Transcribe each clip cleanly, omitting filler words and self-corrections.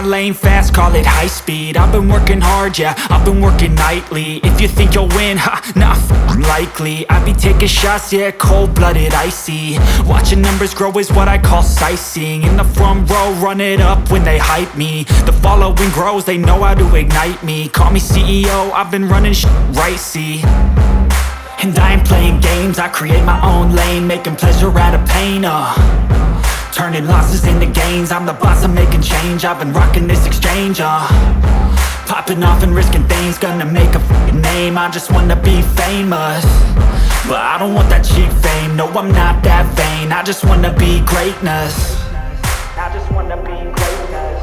lane fast, call it high speed. I've been working hard, yeah, I've been working nightly. If you think you'll win, ha, not likely. I be taking shots, yeah, cold-blooded, icy. Watching numbers grow is what I call sightseeing. In the front row, run it up when they hype me. The following grows, they know how to ignite me. Call me CEO, I've been running right, see. And I ain't playing games, I create my own lane, making pleasure out of pain, turning losses into gains. I'm the boss, I'm making change. I've been rocking this exchange, popping off and risking things. Gonna make a f***ing name. I just wanna be famous, but I don't want that cheap fame. No, I'm not that vain. I just wanna be greatness. I just wanna be greatness.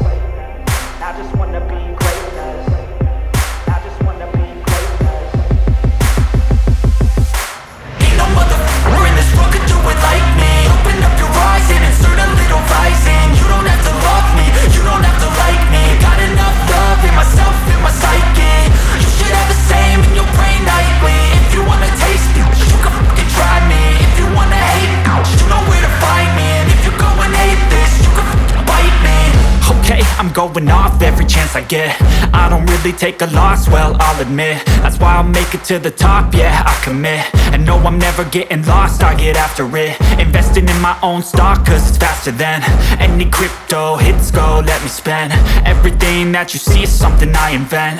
I just wanna be greatness. I just wanna be greatness. Ain't no motherfucker in this world could do it like me. Open up your eyes and insert a little rising. You don't have to love me, you don't have to like me. Got enough love in myself, in my psyche. You should have the same in your brain nightly. If you wanna taste me, you can fucking try me. If you wanna hate me, you know where to find me. And if you go and hate this, you can fucking bite me. Okay, I'm going off every chance I get. I don't really take a loss, well, I'll admit. That's why I'll make it to the top, yeah, I commit. And no, I'm never getting lost, I get after it. Investing in my own stock, cause it's faster than any crypto hits go, let me spend. Everything that you see is something I invent,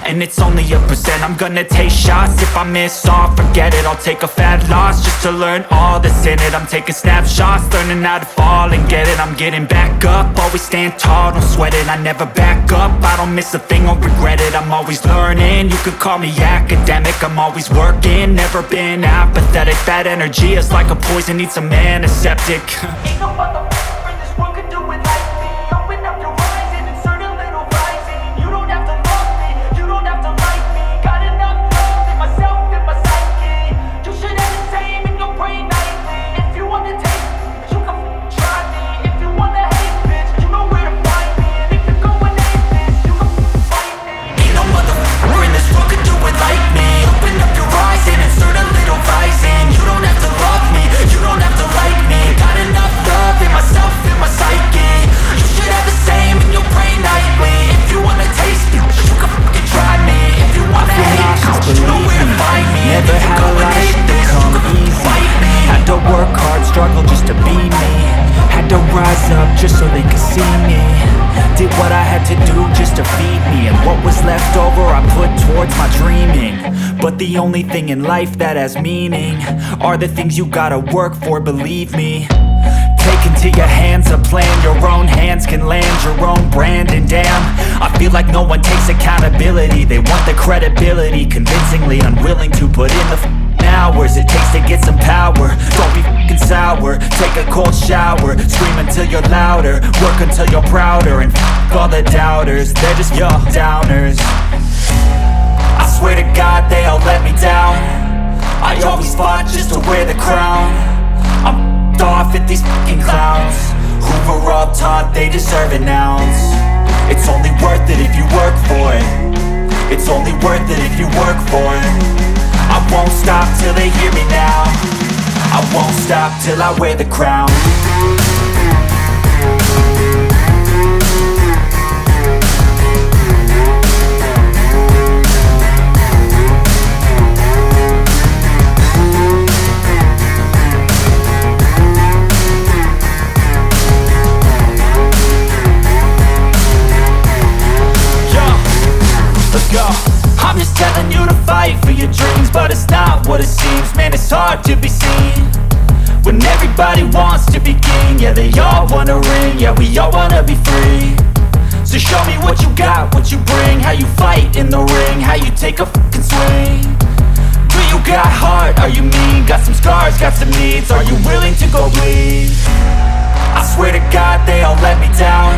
and it's only a percent. I'm gonna take shots, if I miss all, forget it. I'll take a fat loss just to learn all that's in it. I'm taking snapshots, learning how to fall and get it. I'm getting back up, always stand tall, don't sweat it. I never back up, I don't miss a thing or regret it. I'm always learning, you could call me academic. I'm always working, never been apathetic. That energy is like a poison, needs some antiseptic. Ain't no motherfucker in this world could do it like me. Open up your eyes and insert a little rising. You don't have to love me, you don't have to like me. Got enough love in myself, in my psyche. You should have the same in your brain nightly. If you wanna taste me, you can try me. If you wanna hate bitch, you know where to find me. And if you go and hate this, you can fight me. Ain't no motherfucker in this world could do it like me. Open up your eyes and insert a little rising. You don't have to love me, you don't have to like me. Got enough love in myself, in my psyche. You should have the same in your brain nightly. If you wanna taste me, you can fucking try me. If you wanna hate me, you know where to find me. Never had a life become easy. Had to work hard, struggle just to be me. Had to rise up just so they could see me. Did what I had to do just to feed me. And what was left over I put towards my dreaming. But the only thing in life that has meaning are the things you gotta work for, believe me. Take into your hands a plan, your own hands can land your own brand. And damn, I feel like no one takes accountability. They want the credibility, convincingly unwilling to put in the hours it takes to get some power. Don't be f***ing sour, take a cold shower. Scream until you're louder, work until you're prouder. And f*** all the doubters, they're just your downers. I swear to God they all let me down. I always fought just to wear the crown. I'm f***ed off at these f***ing clowns who were all taught they deserve an ounce. It's only worth it if you work for it. It's only worth it if you work for it. I won't stop till they hear me now. I won't stop till I wear the crown. Let's go. I'm just telling you to fight for your dreams, but it's not what it seems. Man, it's hard to be seen when everybody wants to be king. Yeah, they all wanna ring, yeah, we all wanna be free. So show me what you got, what you bring. How you fight in the ring, how you take a fucking swing. Do you got heart, are you mean? Got some scars, got some needs, are you willing to go bleed? I swear to God they all let me down.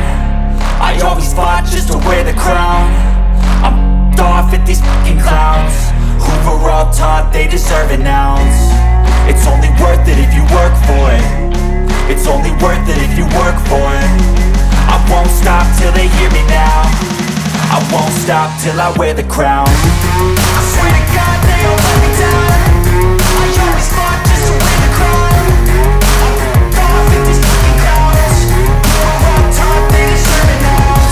I always fought just to wear the crown. I'm off at these fucking clowns who were all taught they deserve an ounce. It's only worth it if you work for it. It's only worth it if you work for it. I won't stop till they hear me now. I won't stop till I wear the crown. I swear to God they all let me down. I always fought just to wear the crown. I'm off at these fucking clowns who were all taught they deserve an ounce.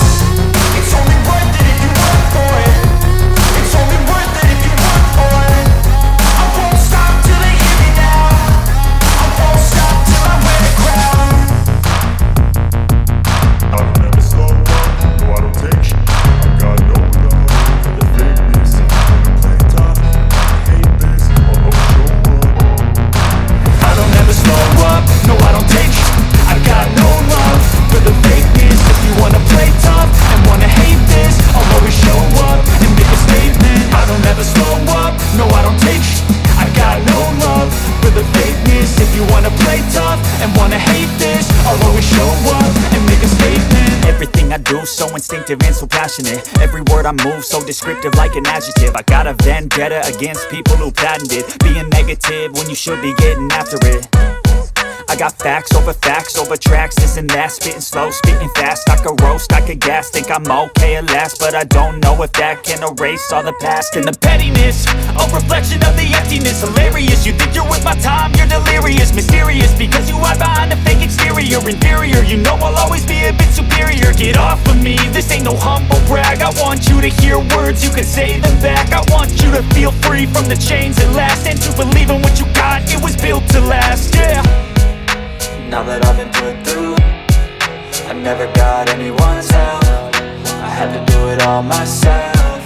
instinctive and so passionate. Every word I move so descriptive like an adjective. I got a vendetta against people who patented being negative when you should be getting after it. I got facts over tracks, this and that. Spitting slow, spitting fast, I could roast, I could gas. Think I'm okay at last, but I don't know if that can erase all the past. And the pettiness, a reflection of the emptiness. Hilarious, you think you're with my time, you're delirious. Mysterious, because you hide behind a fake exterior. Inferior, you know I'll always be a bit superior. Get off of me, this ain't no humble brag. I want you to hear words, you can say them back. I want you to feel free from the chains at last, and to believe in what you got, it was built to last, yeah. Now that I've been put through, I never got anyone's help. I had to do it all myself.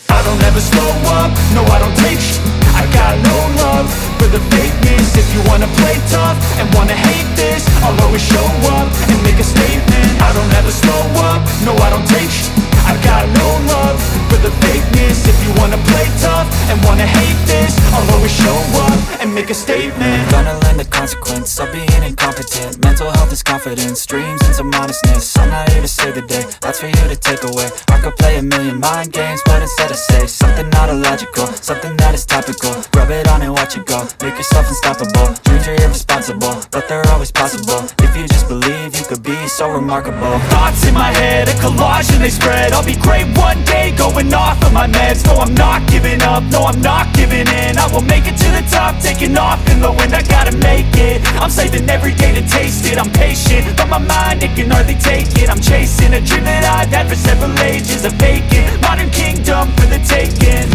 I don't ever slow up, no I don't take sh**. I got no love for the fakeness. If you wanna play tough and wanna hate this, I'll always show up and make a statement. I don't ever slow up, no I don't take sh**. I got no love for the fakeness. If you wanna play tough and wanna hate this, I'll always show up and make a statement. Gonna learn the consequence of being incompetent. Mental health is confidence, dreams and some honestness. I'm not here to save the day, that's for you to take away. I could play a million mind games, but instead I say something not illogical, something that is topical. Rub it on and watch it go, make yourself unstoppable. Dreams are irresponsible, but they're always possible. If you just believe, you could be so remarkable. Thoughts in my head, a collage and they spread. I'll be great one day, going off of my meds. No, I'm not giving up, no, I'm not giving in. I will make it to the top, taking off in the wind. I gotta make it, I'm saving every day to taste it. I'm patient, but my mind, it can hardly take it. I'm chasing a dream that I've had for several ages. A vacant, modern kingdom for the taking.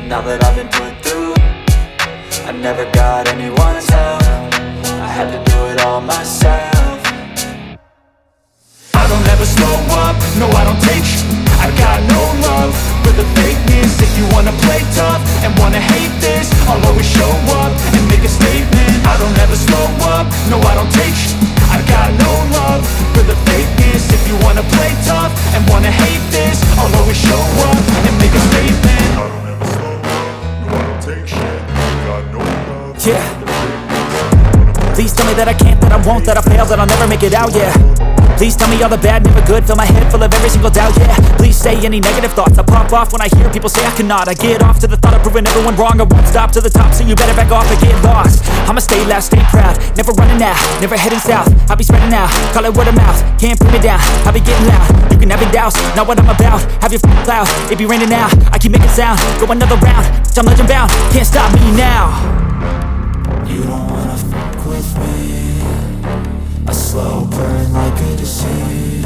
Now that I've been put through, I never got anyone's help. I had to do it all myself. I don't ever slow up, no I don't take sh**. I got no love for the fakeness. If you wanna play tough and wanna hate this, I'll always show up and make a statement. I don't ever slow up, no I don't take sh**. I got no love for the fakeness. If you wanna play tough and wanna hate this, I'll always show up and make a statement. I don't ever slow up, no I don't take shit. I got no love. Yeah. Please tell me that I can't, that I won't, that I fail, that I'll never make it out, yeah. Please tell me all the bad, never good. Fill my head full of every single doubt, yeah. Please say any negative thoughts. I pop off when I hear people say I cannot. I get off to the thought of proving everyone wrong. I won't stop to the top, so you better back off and get lost. I'ma stay loud, stay proud, never running out, never heading south. I'll be spreading out, call it word of mouth. Can't put me down, I'll be getting loud. You can have it douse, not what I'm about. Have your f***ing cloud, it be raining now. I keep making sound, go another round. I'm legend bound, can't stop me now. You don't wanna fuck with me. A slow burn like a disease.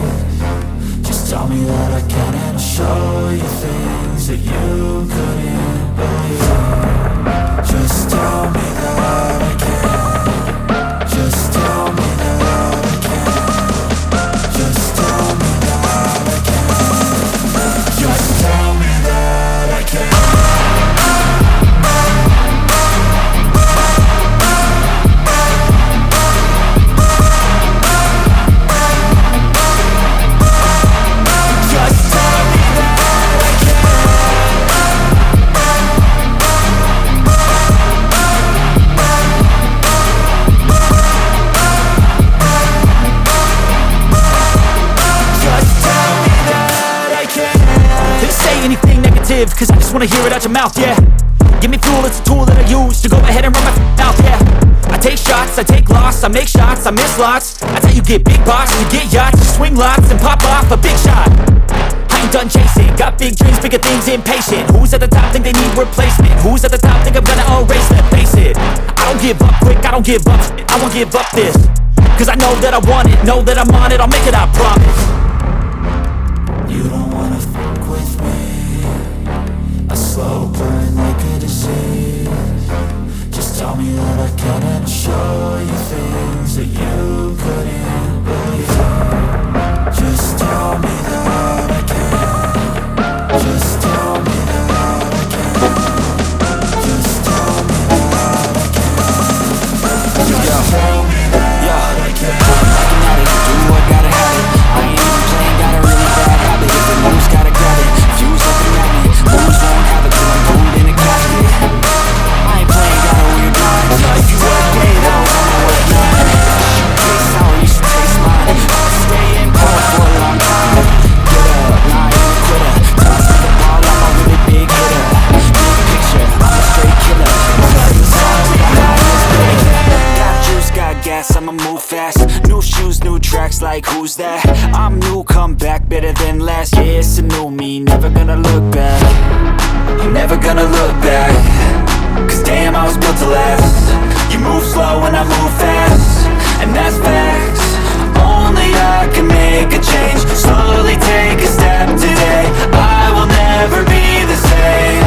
Just tell me that I can and I'll show you things that you couldn't believe. Just tell me that I can. Just tell me that I can. Just tell me that I can. Just tell me that I can. Cause I just wanna hear it out your mouth, yeah. Give me fuel, it's a tool that I use to go ahead and run my mouth, yeah. I take shots, I take loss, I make shots, I miss lots. That's how you get big box, you get yachts, you swing lots and pop off a big shot. I ain't done chasing, got big dreams, bigger things, impatient. Who's at the top think they need replacement? Who's at the top think I'm gonna erase them? Face it, I don't give up quick, I don't give up shit, I won't give up this. Cause I know that I want it, know that I'm on it, I'll make it, I promise. You don't wanna fuck with me. A slow burn like a disease. Just tell me that I can and I'll show you things that you couldn't believe. Just tell me that I can. Just tell me that I can. Just tell me that I can. Just tell me that I can. I can have it, do I gotta have it. I ain't like, who's that? I'm new, come back, better than last. Yeah, it's a new me, never gonna look back. I'm never gonna look back, cause damn, I was built to last. You move slow and I move fast, and that's facts. Only I can make a change. Slowly take a step today. I will never be the same,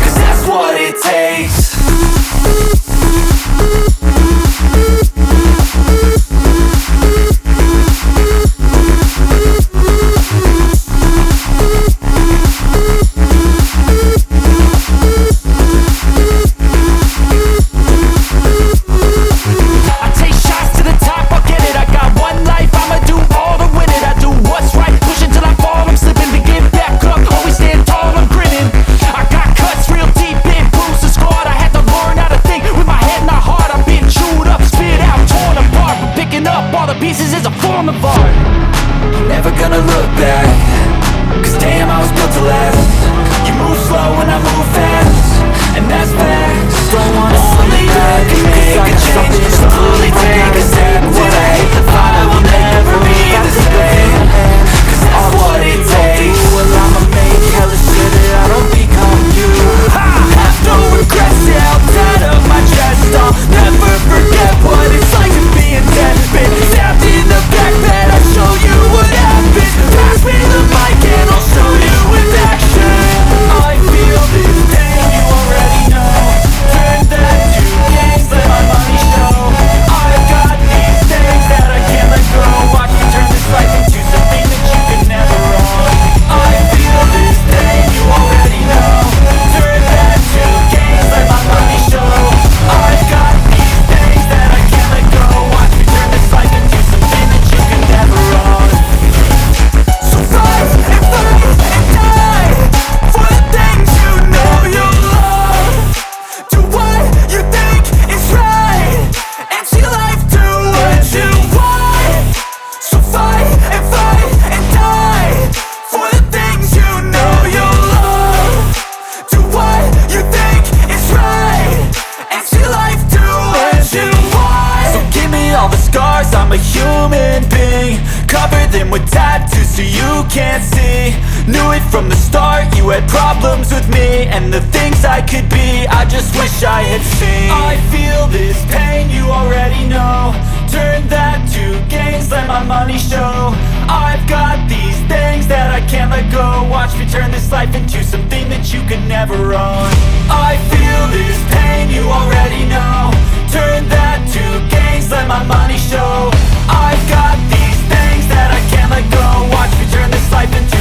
cause that's what it takes. I'm a human being, cover them with tattoos so you can't see. Knew it from the start, you had problems with me and the things I could be, I just wish I had seen. I feel this pain, you already know. Turn that to gains, let my money show. I've got these things that I can't let go. Watch me turn this life into something that you can never own. I feel this pain, you already know. Turn that to gains, let my money show. I've got these things that I can't let go. Watch me turn this life into